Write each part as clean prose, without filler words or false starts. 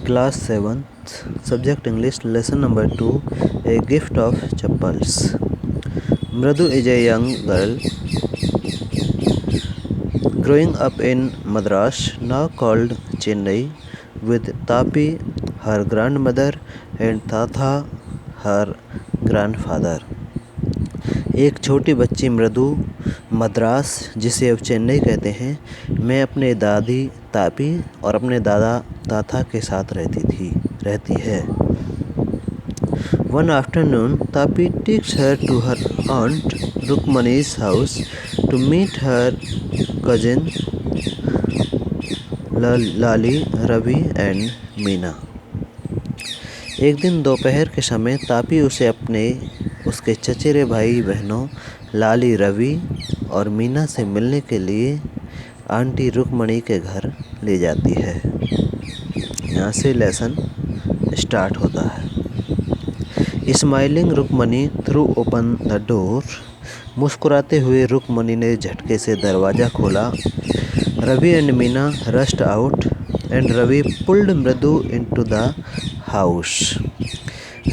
Class 7th, Subject English, Lesson number 2, A Gift of Chappals. Mradu is a young girl growing up in Madras, now called Chennai, with Tapi, her grandmother, and Tatha, her grandfather. एक छोटी बच्ची मृदु मद्रास, जिसे अब चेन्नई कहते हैं, में अपने दादी तापी और अपने दादा ताथा के साथ रहती है। One afternoon, Tapi takes her to her aunt Rukmani's house to meet her cousin Lali, Ravi and Meena. एक दिन दोपहर के समय तापी उसे उसके चचेरे भाई बहनों लाली, रवि और मीना से मिलने के लिए आंटी रुक्मणी के घर ले जाती है। यहाँ से लेसन स्टार्ट होता है। Smiling Rukmini threw open the door, मुस्कुराते हुए रुक्मणी ने झटके से दरवाज़ा खोला। Ravi and Meena rushed out and Ravi pulled Mridu into the house.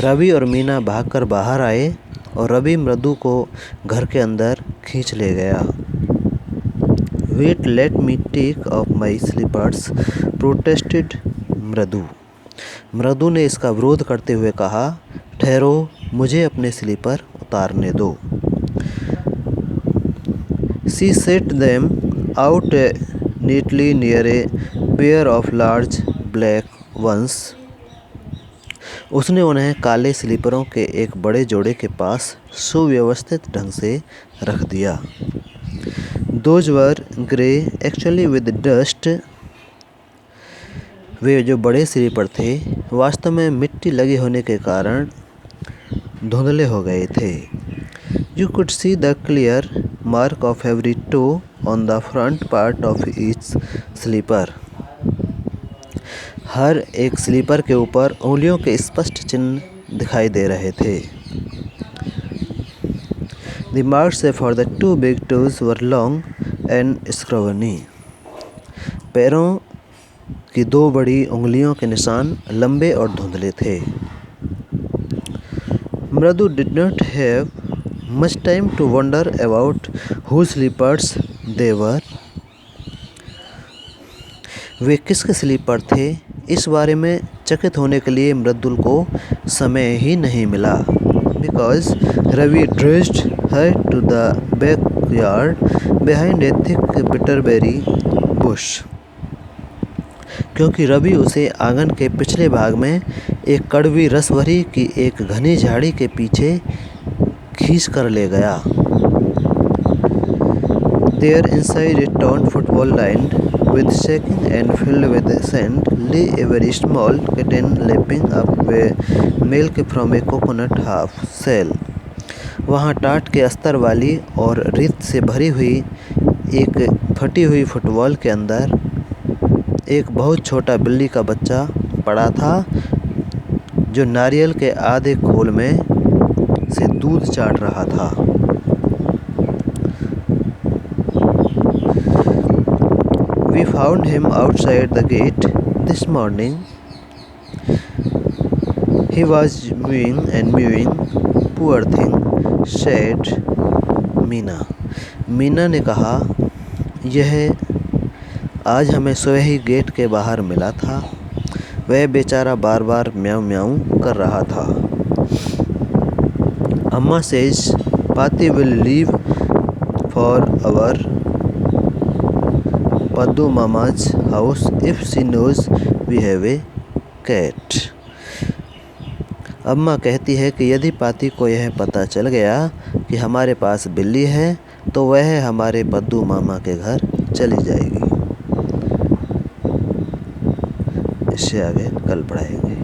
Ravi और मीना भागकर बाहर आए और रवि मृदु को घर के अंदर खींच ले गया। Wait, let me take off my slippers, protested Mridu. Mridu ने इसका विरोध करते हुए कहा, ठहरो, मुझे अपने स्लीपर उतारने दो। She set them out neatly near a pair of large black ones. उसने उन्हें काले स्लीपरों के एक बड़े जोड़े के पास सुव्यवस्थित ढंग से रख दिया। Those were grey actually with dust. वे जो बड़े स्लीपर थे वास्तव में मिट्टी लगी होने के कारण धुंधले हो गए थे। You could see the clear mark of every toe on the front part of each sleeper. हर एक स्लीपर के ऊपर उंगलियों के स्पष्ट चिन्ह दिखाई दे रहे थे। The marks for the two big toes were long and scrawny. पैरों की दो बड़ी उंगलियों के निशान लंबे और धुंधले थे। मृदु did not have much time to wonder about whose slippers they were. वे किसके स्लीपर थे, इस बारे में चकित होने के लिए मृदुल को समय ही नहीं मिला। Because Ravi dragged her to the backyard behind a thick bitterberry bush. क्योंकि रवि उसे आंगन के पिछले भाग में एक कड़वी रसभरी की एक घनी झाड़ी के पीछे खींच कर ले गया। There inside a torn football lined with sacking and filled with sand lay a very small kitten lapping up milk from a coconut half shell. वहाँ टाट के अस्तर वाली और रेत से भरी हुई एक फटी हुई फुटबॉल के अंदर एक बहुत छोटा बिल्ली का बच्चा पड़ा था, जो नारियल के आधे खोल में से दूध चाट रहा था। We found him outside the gate this morning. He was mewing and mewing. Poor thing, said Meena. Meena ने कहा, यह आज हमें सुबह ही गेट के बाहर मिला था। वह बेचारा बार बार म्याऊं म्याऊं कर रहा था। अम्मा says Pati will leave for our Paddu Mama's house if she knows we have a cat. अम्मा कहती है कि यदि पाती को यह पता चल गया कि हमारे पास बिल्ली है तो वह हमारे पद्दू मामा के घर चली जाएगी। इससे आगे कल पढ़ाएंगे।